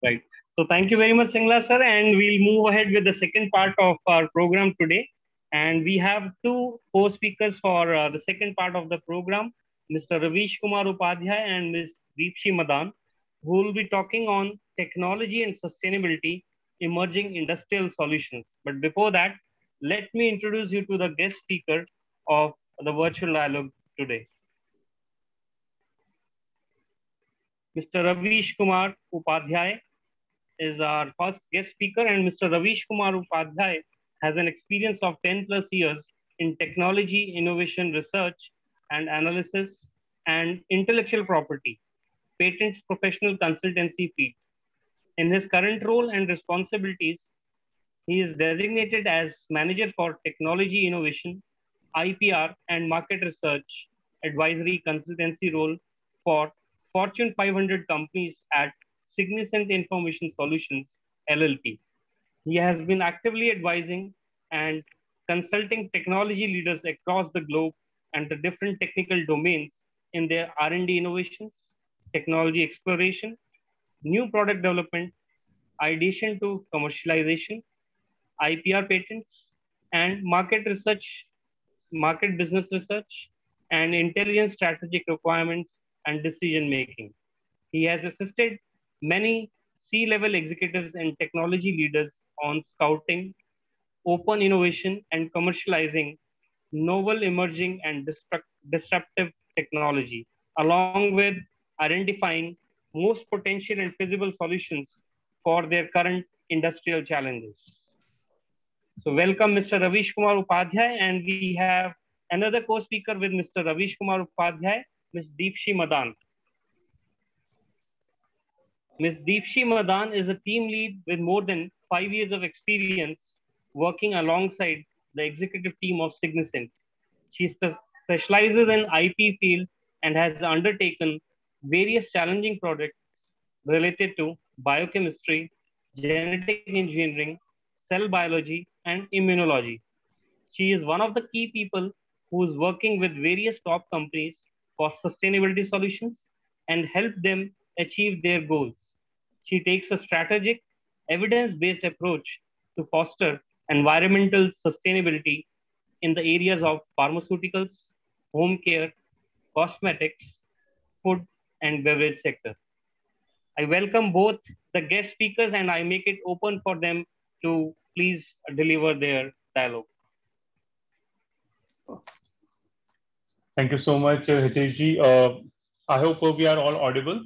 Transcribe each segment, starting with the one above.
Right. So thank you very much, Singla sir, and we'll move ahead with the second part of our program today. And we have two co-speakers for the second part of the program, Mr. Ravish Kumar Upadhyay and Ms. Deepshi Madan, who will be talking on technology and sustainability, emerging industrial solutions. But before that, let me introduce you to the guest speaker of the virtual dialogue today. Mr. Ravish Kumar Upadhyay is our first guest speaker, and Mr. Ravish Kumar Upadhyay has an experience of 10 plus years in technology, innovation, research, and analysis, and intellectual property, patents professional consultancy field. In his current role and responsibilities, he is designated as Manager for Technology Innovation, IPR, and Market Research Advisory Consultancy role for Fortune 500 companies at Significant Information Solutions, LLP. He has been actively advising and consulting technology leaders across the globe and the different technical domains in their R&D innovations, technology exploration, new product development, ideation to commercialization, IPR patents, and market research, market business research, and intelligence strategic requirements and decision making. He has assisted many C-level executives and technology leaders on scouting, open innovation, and commercializing novel, emerging, and disruptive technology, along with identifying most potential and feasible solutions for their current industrial challenges. So welcome Mr. Ravish Kumar Upadhyay, and we have another co-speaker with Mr. Ravish Kumar Upadhyay, Ms. Deepshi Madan. Ms. Deepshi Madan is a team lead with more than 5 years of experience working alongside the executive team of Signicent. She specializes in IP field and has undertaken various challenging projects related to biochemistry, genetic engineering, cell biology, and immunology. She is one of the key people who is working with various top companies for sustainability solutions and help them achieve their goals. She takes a strategic, evidence based approach to foster environmental sustainability in the areas of pharmaceuticals, home care, cosmetics, food, and beverage sector. I welcome both the guest speakers and I make it open for them to please deliver their dialogue. Thank you so much, Hiteshji. I hope we are all audible.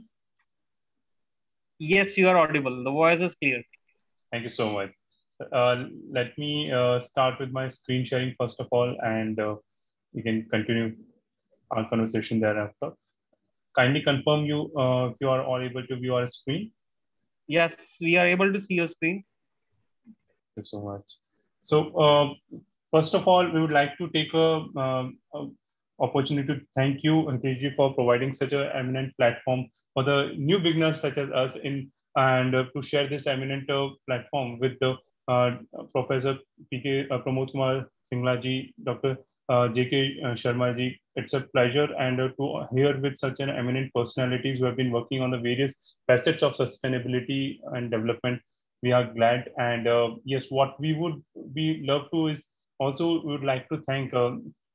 Yes, you are audible. The voice is clear. Thank you so much. Let me start with my screen sharing first of all, and we can continue our conversation thereafter. Kindly confirm if you are all able to view our screen. Yes, we are able to see your screen. Thank you so much. So, first of all, we would like to take a opportunity to thank you, Hiteshji, for providing such an eminent platform for the new beginners such as us and to share this eminent platform with the Professor P.K. Pramod Kumar Singla ji, Dr. J.K. Sharma ji. It's a pleasure and to hear with such an eminent personalities who have been working on the various facets of sustainability and development. We are glad, and yes, what we would be love to is also we would like to thank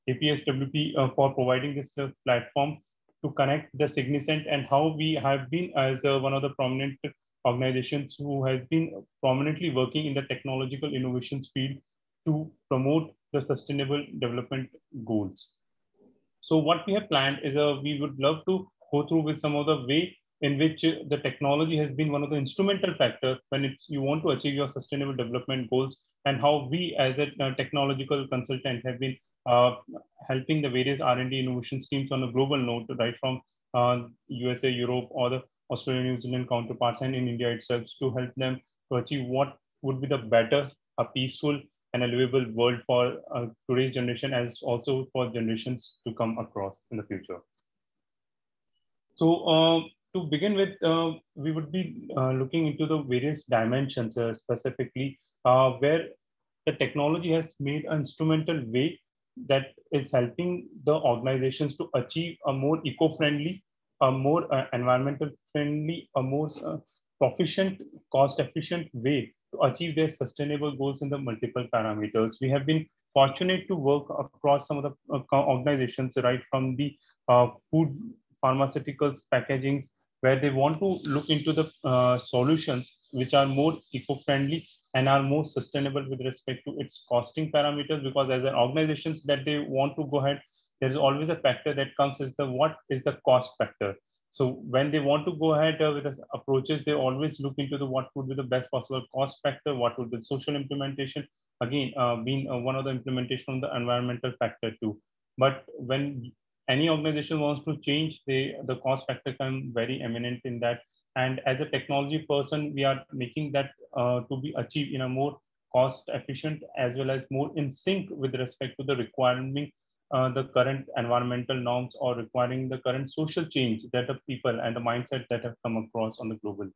APSWP for providing this platform to connect the Signicent and how we have been as one of the prominent organizations who has been prominently working in the technological innovations field to promote the sustainable development goals. So what we have planned is we would love to go through with some of the way in which the technology has been one of the instrumental factors when you want to achieve your sustainable development goals, and how we as a technological consultant have been helping the various R&D innovation schemes on a global note, right from USA, Europe, or the Australia, New Zealand counterparts, and in India itself, to help them to achieve what would be the better, a peaceful and a livable world for today's generation, as also for generations to come across in the future. So to begin with, we would be looking into the various dimensions specifically where the technology has made an instrumental way that is helping the organizations to achieve a more eco-friendly, a more environmental friendly, a more proficient, cost-efficient way to achieve their sustainable goals in the multiple parameters. We have been fortunate to work across some of the organizations, right from the food, pharmaceuticals, packagings, where they want to look into the solutions which are more eco-friendly and are more sustainable with respect to its costing parameters. Because as an organizations that they want to go ahead, there's always a factor that comes as the what is the cost factor. So when they want to go ahead with the approaches, they always look into the what would be the best possible cost factor, what would be social implementation, again being one of the implementation on the environmental factor too. But when any organization wants to change, the cost factor can very eminent in that. And as a technology person, we are making that to be achieved in a more cost efficient as well as more in sync with respect to the requirement, the current environmental norms, or requiring the current social change that the people and the mindset that have come across on the global.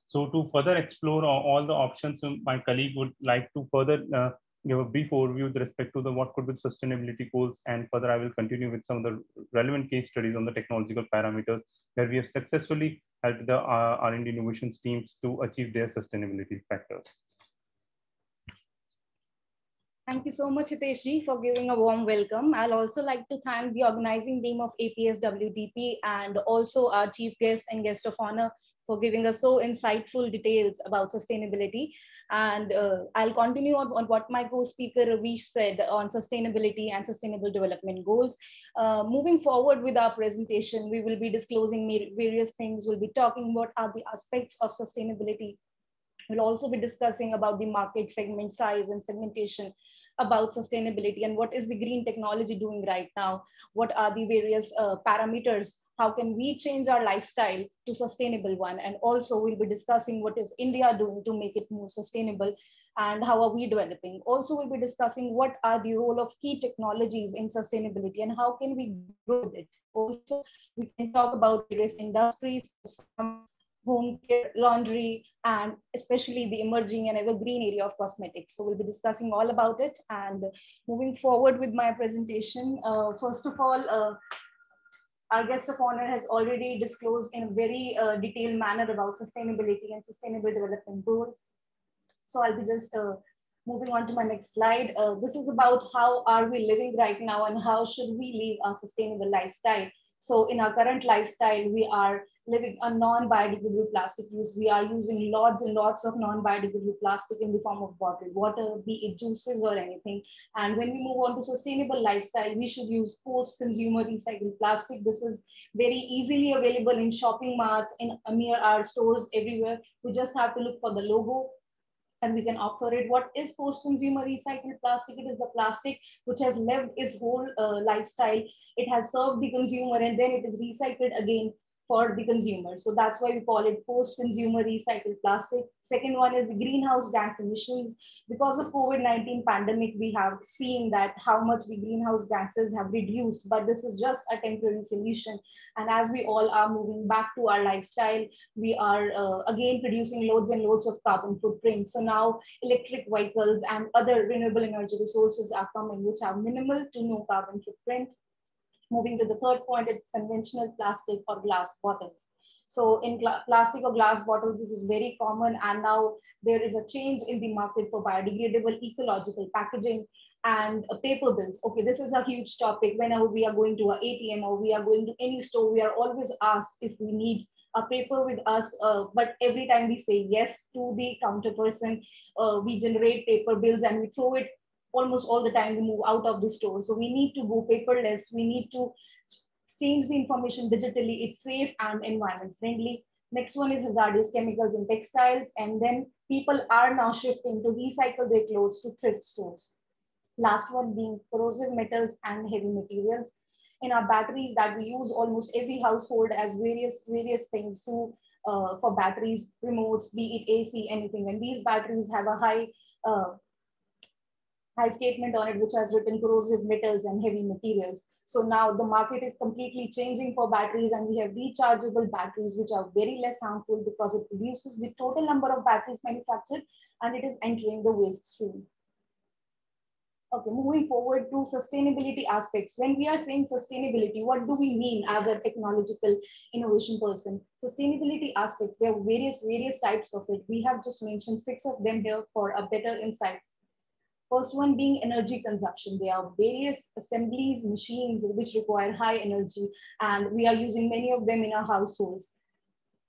So to further explore all the options, my colleague would like to further give a brief overview with respect to the what could be sustainability goals, and further I will continue with some of the relevant case studies on the technological parameters where we have successfully helped the R&D innovations teams to achieve their sustainability factors. Thank you so much, Hiteshji, for giving a warm welcome. I'll also like to thank the organizing team of APSWDP and also our chief guest and guest of honor for giving us so insightful details about sustainability. And I'll continue on what my co-speaker Ravish said on sustainability and sustainable development goals. Moving forward with our presentation, we will be disclosing various things. We'll be talking what are the aspects of sustainability. We'll also be discussing about the market segment size and segmentation, about sustainability and what is the green technology doing right now, what are the various parameters, how can we change our lifestyle to sustainable one, and also we'll be discussing what is India doing to make it more sustainable and how are we developing. Also we'll be discussing what are the role of key technologies in sustainability and how can we grow with it. Also we can talk about various industries, home care, laundry, and especially the emerging and evergreen area of cosmetics. So we'll be discussing all about it. And moving forward with my presentation, first of all, our guest of honor has already disclosed in a very detailed manner about sustainability and sustainable development goals. So I'll be just moving on to my next slide. This is about how are we living right now and how should we live a sustainable lifestyle. So in our current lifestyle, we are living a non-biodegradable plastic use. We are using lots and lots of non-biodegradable plastic in the form of bottled water, be it juices or anything. And when we move on to sustainable lifestyle, we should use post-consumer recycled plastic. This is very easily available in shopping marts, in near our stores, everywhere. We just have to look for the logo and we can offer it. What is post-consumer recycled plastic? It is the plastic which has lived its whole lifestyle. It has served the consumer and then it is recycled again for the consumer. So that's why we call it post-consumer recycled plastic. Second one is the greenhouse gas emissions. Because of COVID-19 pandemic, we have seen that how much the greenhouse gases have reduced, but this is just a temporary solution. And as we all are moving back to our lifestyle, we are again producing loads and loads of carbon footprint. So now electric vehicles and other renewable energy resources are coming, which have minimal to no carbon footprint. Moving to the third point, it's conventional plastic or glass bottles. So in plastic or glass bottles, this is very common. And now there is a change in the market for biodegradable ecological packaging and paper bills. Okay, this is a huge topic. Whenever we are going to an ATM or we are going to any store, we are always asked if we need a paper with us. But every time we say yes to the counter person, we generate paper bills and we throw it almost all the time we move out of the store. So we need to go paperless. We need to change the information digitally. It's safe and environment friendly. Next one is hazardous chemicals in textiles. And then people are now shifting to recycle their clothes to thrift stores. Last one being corrosive metals and heavy materials. In our batteries that we use, almost every household has various things to for batteries, remotes, be it AC, anything. And these batteries have a high statement on it, which has written corrosive metals and heavy materials. So now the market is completely changing for batteries, and we have rechargeable batteries, which are very less harmful because it reduces the total number of batteries manufactured and it is entering the waste stream. Okay, moving forward to sustainability aspects. When we are saying sustainability, what do we mean as a technological innovation person? Sustainability aspects, there are various types of it. We have just mentioned 6 of them here for a better insight. First one being energy consumption. There are various assemblies, machines which require high energy, and we are using many of them in our households.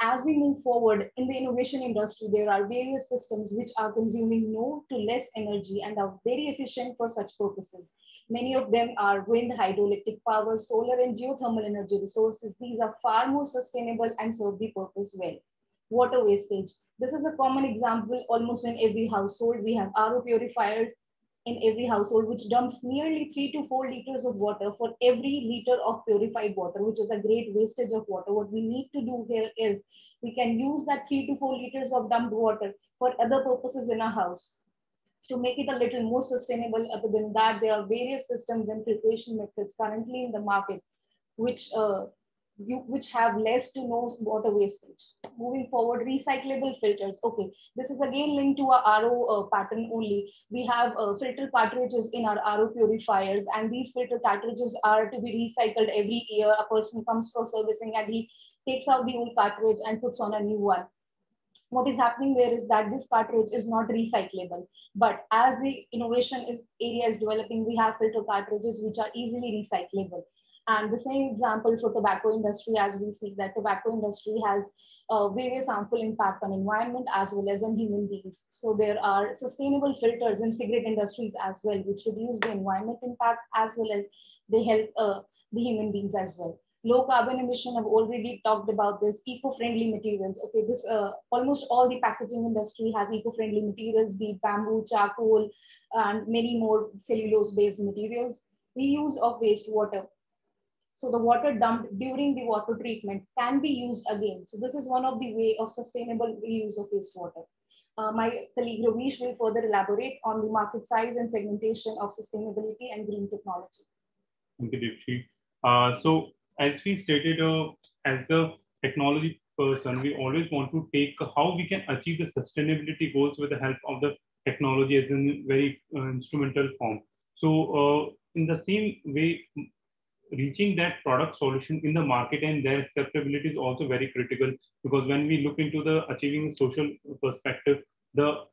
As we move forward in the innovation industry, there are various systems which are consuming no to less energy and are very efficient for such purposes. Many of them are wind, hydroelectric power, solar, and geothermal energy resources. These are far more sustainable and serve the purpose well. Water wastage. This is a common example almost in every household. We have RO purifiers in every household, which dumps nearly 3 to 4 liters of water for every liter of purified water, which is a great wastage of water. What we need to do here is we can use that 3 to 4 liters of dumped water for other purposes in our house to make it a little more sustainable. Other than that, there are various systems and filtration methods currently in the market which which have less to no water wastage. Moving forward, recyclable filters. Okay, this is again linked to our RO pattern only. We have filter cartridges in our RO purifiers, and these filter cartridges are to be recycled every year. A person comes for servicing and he takes out the old cartridge and puts on a new one. What is happening there is that this cartridge is not recyclable. But as the innovation area is developing, we have filter cartridges which are easily recyclable. And the same example for tobacco industry, as we see that tobacco industry has various harmful impact on environment as well as on human beings. So there are sustainable filters in cigarette industries as well, which reduce the environment impact as well as they help the human beings as well. Low carbon emission, I've already talked about this. Eco-friendly materials. Okay, this almost all the packaging industry has eco-friendly materials, be it bamboo, charcoal, and many more cellulose-based materials. Reuse of wastewater. So the water dumped during the water treatment can be used again. So this is one of the way of sustainable reuse of wastewater. My colleague Ravish will further elaborate on the market size and segmentation of sustainability and green technology. Thank you, Deepshi. So as we stated, as a technology person, we always want to take how we can achieve the sustainability goals with the help of the technology as in very instrumental form. So in the same way, reaching that product solution in the market and their acceptability is also very critical, because when we look into the achieving the social perspective, the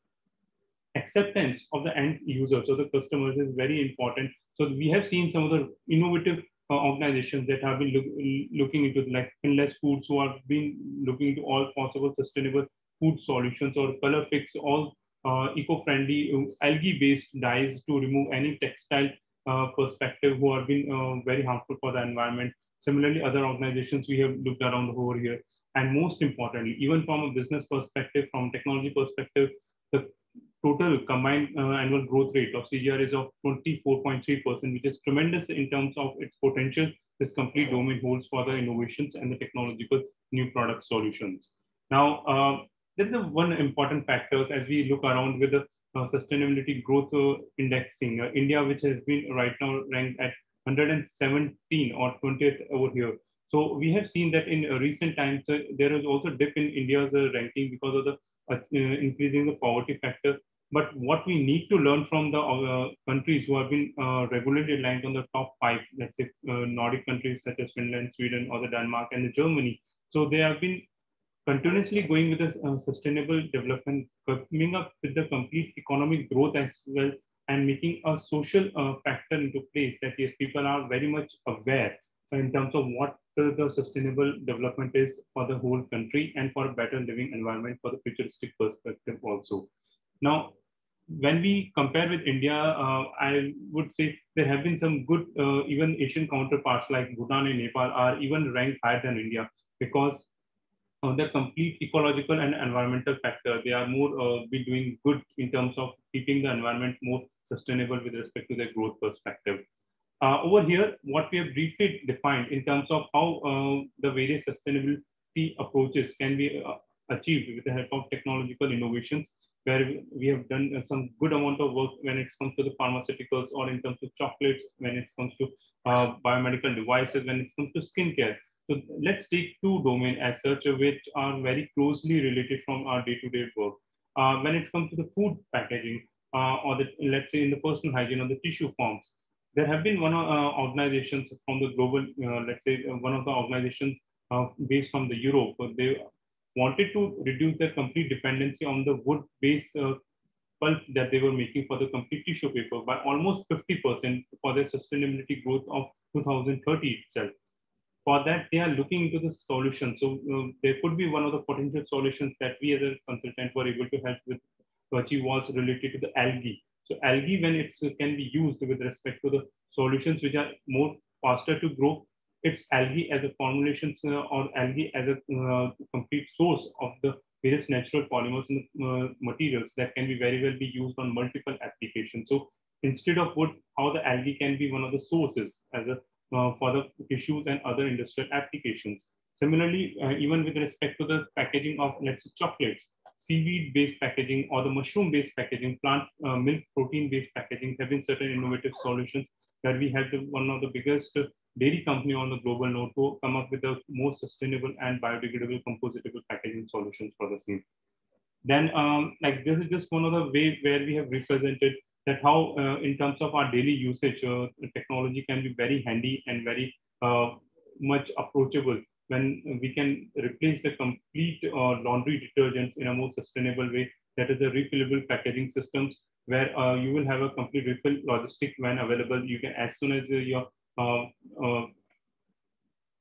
acceptance of the end users or the customers is very important. So we have seen some of the innovative organizations that have been looking into like Finless Foods, who have been looking into all possible sustainable food solutions, or Color Fix, all eco-friendly algae-based dyes to remove any textile perspective, who have been very harmful for the environment. Similarly, other organizations we have looked around over here. And most importantly, even from a business perspective, from technology perspective, the total combined annual growth rate of CGR is of 24.3%, which is tremendous in terms of its potential this complete domain holds for the innovations and the technological new product solutions. Now, there is one important factor as we look around with the sustainability growth indexing. India, which has been right now ranked at 117 or 20th over here. So we have seen that in recent times, there is also a dip in India's ranking because of the increasing the poverty factor. But what we need to learn from the countries who have been regularly ranked on the top 5, let's say Nordic countries such as Finland, Sweden, or the Denmark and the Germany. So they have been continuously going with a sustainable development, coming up with the complete economic growth as well, and making a social factor into place that yes, people are very much aware in terms of what the sustainable development is for the whole country and for a better living environment for the futuristic perspective also. Now, when we compare with India, I would say there have been some good, even Asian counterparts like Bhutan and Nepal are even ranked higher than India, because of the complete ecological and environmental factor. They are more be doing good in terms of keeping the environment more sustainable with respect to their growth perspective. Over here, what we have briefly defined in terms of how the various sustainability approaches can be achieved with the help of technological innovations, where we have done some good amount of work when it comes to the pharmaceuticals, or in terms of chocolates, when it comes to biomedical devices, when it comes to skincare. So let's take two domains as such, which are very closely related from our day-to-day work. When it comes to the food packaging, or the, let's say in the personal hygiene or the tissue forms. There have been one organizations from the global, let's say one of the organizations based from the Europe. They wanted to reduce their complete dependency on the wood-based pulp that they were making for the complete tissue paper by almost 50% for their sustainability growth of 2030 itself. For that, they are looking into the solution. So there could be one of the potential solutions that we as a consultant were able to help with to achieve was related to the algae. So algae, when it can be used with respect to the solutions which are more faster to grow, it's algae as a formulations or algae as a complete source of the various natural polymers and materials that can be very well be used on multiple applications. So instead of wood, how the algae can be one of the sources as a for the tissues and other industrial applications. Similarly, even with respect to the packaging of, let's say, chocolates, seaweed-based packaging or the mushroom-based packaging, plant milk protein-based packaging have been certain innovative solutions where we have one of the biggest dairy company on the global node to come up with the most sustainable and biodegradable compositable packaging solutions for the same. Then, like this is just one of the ways where we have represented that how, in terms of our daily usage, technology can be very handy and very much approachable when we can replace the complete laundry detergents in a more sustainable way. That is the refillable packaging systems where you will have a complete refill logistic when available. You can, as soon as your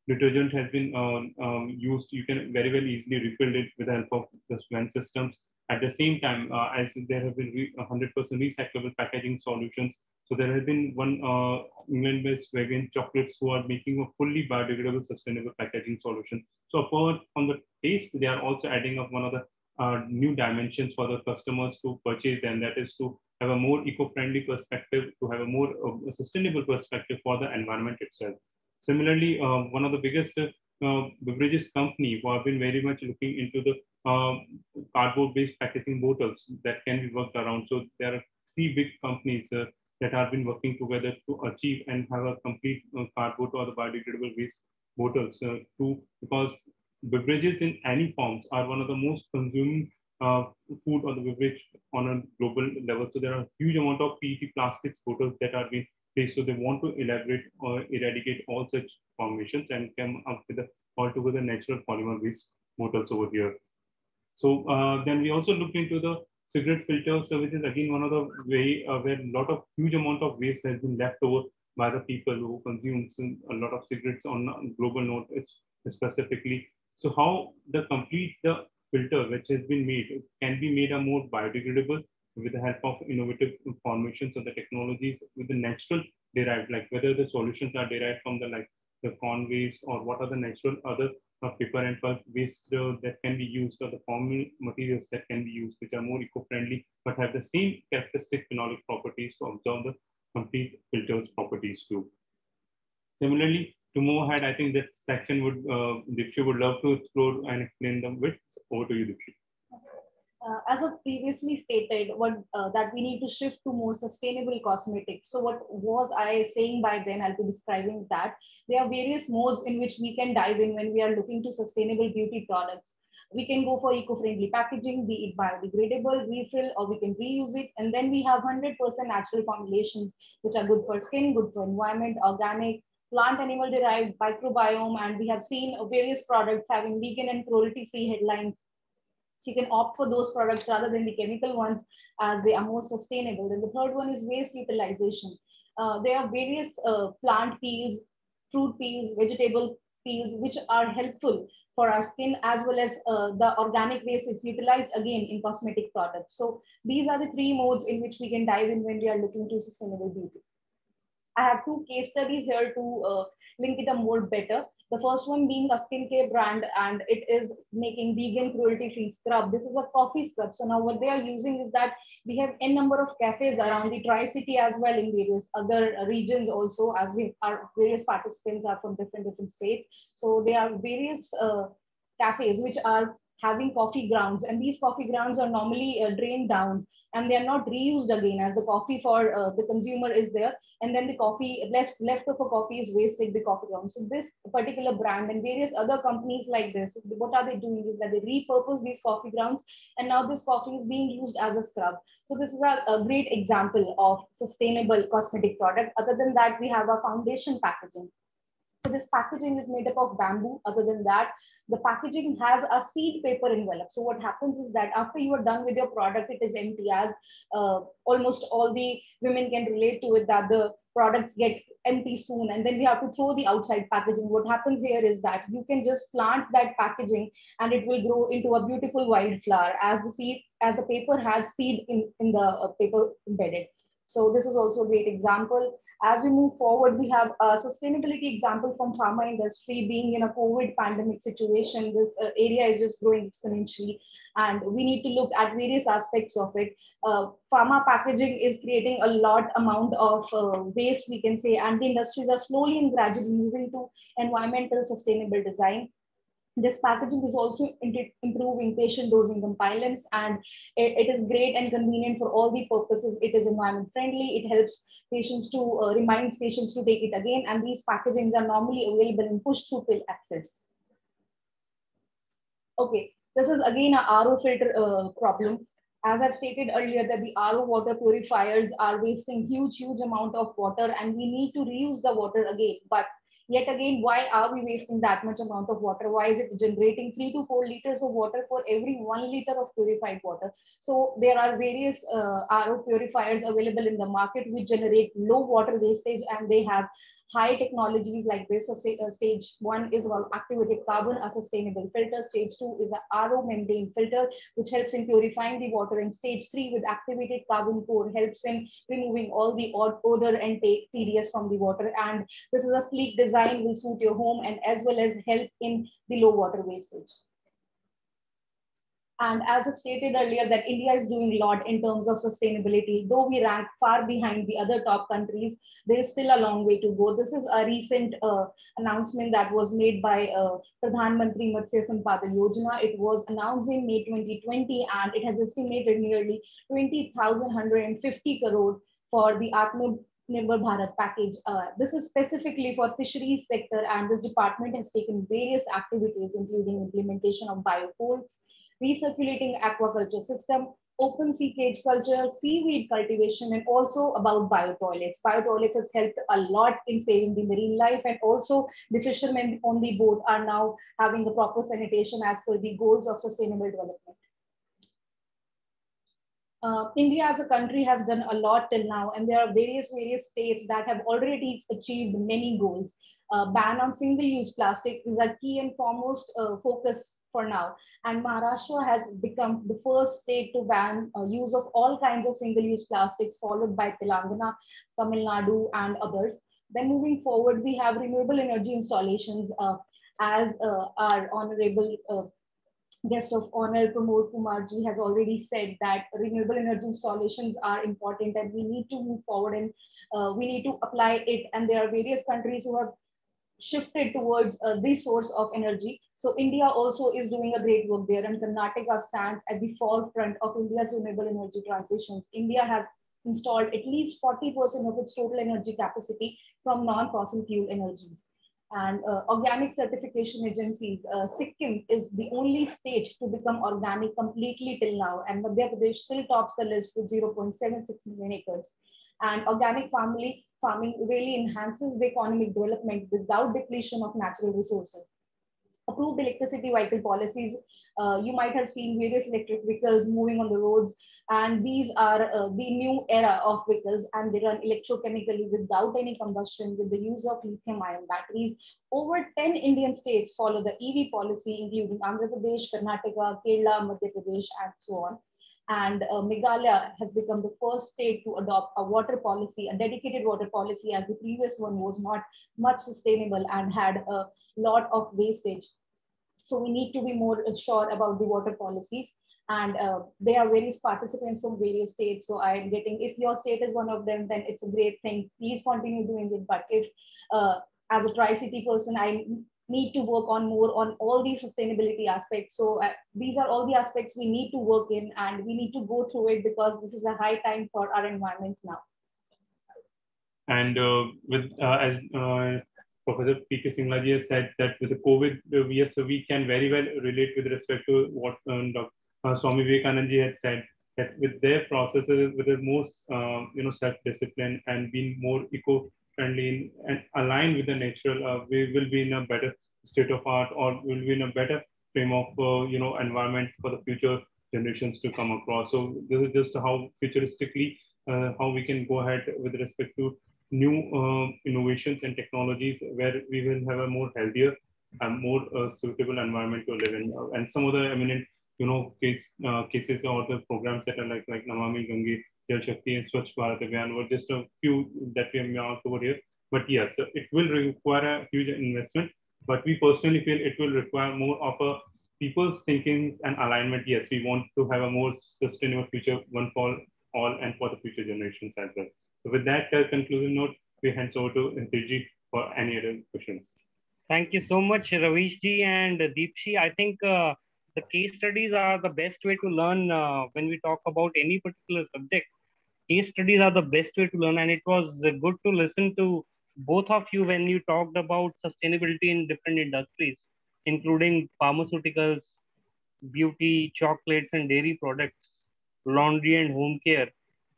detergent has been used, you can very well easily refill it with the help of the Swan systems. At the same time, as there have been 100% recyclable packaging solutions, so there has been one England-based vegan chocolates who are making a fully biodegradable, sustainable packaging solution. So apart from the taste, they are also adding up one of the new dimensions for the customers to purchase them. That is to have a more eco-friendly perspective, to have a more sustainable perspective for the environment itself. Similarly, one of the biggest beverages company who have been very much looking into the cardboard-based packaging bottles that can be worked around. So there are three big companies that have been working together to achieve and have a complete cardboard or the biodegradable waste bottles because beverages in any forms are one of the most consuming food or the beverage on a global level. So there are a huge amount of PET plastics bottles that are being placed. So they want to elaborate or eradicate all such formations and come up with a altogether natural polymer waste bottles over here. So then we also looked into the cigarette filter services. Again, one of the way where a lot of huge amount of waste has been left over by the people who consume a lot of cigarettes on a global note specifically. So how the filter which has been made can be made a more biodegradable with the help of innovative formations of the technologies with the natural derived, like whether the solutions are derived from the corn waste or what are the natural other paper and pulp waste that can be used, or the formal materials that can be used, which are more eco-friendly, but have the same characteristic phenolic properties to absorb the complete filters properties too. Similarly, to move ahead, I think that section would, Dipshi would love to explore and explain them with. Over to you, Dipshi. As I previously stated, that we need to shift to more sustainable cosmetics. So what was I saying by then? I'll be describing that. There are various modes in which we can dive in when we are looking to sustainable beauty products. We can go for eco-friendly packaging, be it biodegradable, refill, or we can reuse it. And then we have 100% natural formulations, which are good for skin, good for environment, organic, plant animal derived, microbiome, and we have seen various products having vegan and cruelty-free headlines. So you can opt for those products rather than the chemical ones as they are more sustainable. And the third one is waste utilization. There are various plant peels, fruit peels, vegetable peels, which are helpful for our skin, as well as the organic waste is utilized again in cosmetic products. So these are the three modes in which we can dive in when we are looking to sustainable beauty. I have two case studies here to link it a more better. The first one being a skincare brand, and it is making vegan cruelty-free scrub. This is a coffee scrub. So now what they are using is that we have n number of cafes around the Tri-City as well in various other regions also, as our various participants are from different states. So there are various cafes which are having coffee grounds, and these coffee grounds are normally drained down and they are not reused again, as the coffee for the consumer is there, and then the coffee leftover coffee is wasted the coffee ground. So this particular brand and various other companies like this, what are they doing is that they repurpose these coffee grounds, and now this coffee is being used as a scrub. So this is a great example of sustainable cosmetic product. Other than that, we have our foundation packaging. So this packaging is made up of bamboo. Other than that, the packaging has a seed paper envelope. So what happens is that after you are done with your product, it is empty, as almost all the women can relate to it, that the products get empty soon and then we have to throw the outside packaging. What happens here is that you can just plant that packaging and it will grow into a beautiful wildflower, as the seed, as the paper has seed in the paper embedded. So this is also a great example. As we move forward, we have a sustainability example from pharma industry. Being in a COVID pandemic situation, this area is just growing exponentially, and we need to look at various aspects of it. Pharma packaging is creating a lot amount of waste, we can say, and the industries are slowly and gradually moving to environmental sustainable design. This packaging is also improving patient dosing compliance, and it is great and convenient for all the purposes. It is environment friendly. It helps patients to reminds patients to take it again, and these packagings are normally available in push through pill access. Okay, this is again a RO filter problem. As I've stated earlier, that the RO water purifiers are wasting huge amount of water, and we need to reuse the water again. But yet again, why are we wasting that much amount of water? Why is it generating 3 to 4 liters of water for every 1 liter of purified water? So there are various RO purifiers available in the market which generate low water wastage, and they have high technologies like this. Stage 1 is about activated carbon, a sustainable filter. Stage 2 is a RO membrane filter, which helps in purifying the water. And stage 3 with activated carbon core helps in removing all the odor and tedious from the water. And this is a sleek design, will suit your home and as well as help in the low water wastage. And as I've stated earlier, that India is doing a lot in terms of sustainability. Though we rank far behind the other top countries, there is still a long way to go. This is a recent announcement that was made by Pradhan Mantri Matsya Sampada Yojana. It was announced in May 2020, and it has estimated nearly 20,150 crore for the Atmanirbhar Bharat package. This is specifically for fisheries sector, and this department has taken various activities, including implementation of biofuels, recirculating aquaculture system, open sea cage culture, seaweed cultivation, and also about biotoilets. Biotoilets has helped a lot in saving the marine life, and also the fishermen on the boat are now having the proper sanitation as per the goals of sustainable development. India as a country has done a lot till now, and there are various states that have already achieved many goals. Ban on single-use plastic is a key and foremost focus for now. And Maharashtra has become the first state to ban use of all kinds of single-use plastics, followed by Telangana, Tamil Nadu, and others. Then moving forward, we have renewable energy installations, as our honorable guest of honor Pramod Kumarji has already said, that renewable energy installations are important and we need to move forward, and we need to apply it. And there are various countries who have shifted towards this source of energy. So India also is doing a great work there, and Karnataka stands at the forefront of India's renewable energy transitions. India has installed at least 40% of its total energy capacity from non-fossil fuel energies. And organic certification agencies, Sikkim is the only state to become organic completely till now, and Madhya Pradesh still tops the list with 0.76 million acres. And organic farming really enhances the economic development without depletion of natural resources. Approved electricity vehicle policies. You might have seen various electric vehicles moving on the roads, and these are the new era of vehicles, and they run electrochemically without any combustion with the use of lithium-ion batteries. Over 10 Indian states follow the EV policy, including Andhra Pradesh, Karnataka, Kerala, Madhya Pradesh, and so on. And Meghalaya has become the first state to adopt a water policy, a dedicated water policy, as the previous one was not much sustainable and had a lot of wastage. So we need to be more sure about the water policies. And there are various participants from various states. So I'm getting, if your state is one of them, then it's a great thing. Please continue doing it. But if, as a Tri-City person, I need to work on more on all these sustainability aspects. So these are all the aspects we need to work in, and we need to go through it because this is a high time for our environment now. And as Professor P.K. Singlaji has said, that with the COVID, yes, we can very well relate with respect to what Swami Vivekananda ji had said, that with their processes, with the most self-discipline and being more eco-friendly and aligned with the natural, we will be in a better state of art, or will be in a better frame of environment for the future generations to come across. So this is just how futuristically how we can go ahead with respect to new innovations and technologies, where we will have a more healthier and more suitable environment to live in. And some of the eminent, cases or the programs that are like Namami Gange, Jal Shakti, and Swachh Bharat Abhiyan were just a few that we have marked over here. But yes, it will require a huge investment. But we personally feel it will require more of a people's thinkings and alignment. Yes, we want to have a more sustainable future, one for all and for the future generations as well. So with that conclusion note, we hand over to Intiji for any other questions. Thank you so much, Ravish ji and Deepshi. I think the case studies are the best way to learn when we talk about any particular subject. Case studies are the best way to learn, and it was good to listen to both of you when you talked about sustainability in different industries, including pharmaceuticals, beauty, chocolates, and dairy products, laundry and home care.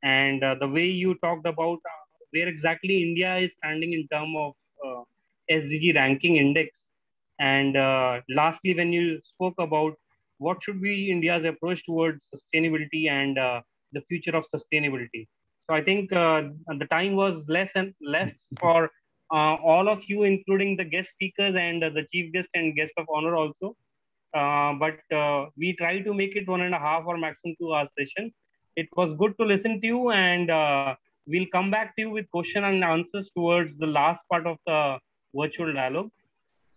And the way you talked about where exactly India is standing in terms of SDG ranking index. And lastly, when you spoke about what should be India's approach towards sustainability and the future of sustainability. So I think the time was less and less for all of you, including the guest speakers and the chief guest and guest of honor also. But we try to make it 1.5 or maximum 2 hours session. It was good to listen to you, and we'll come back to you with question and answers towards the last part of the virtual dialogue.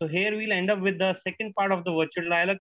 So here we'll end up with the second part of the virtual dialogue.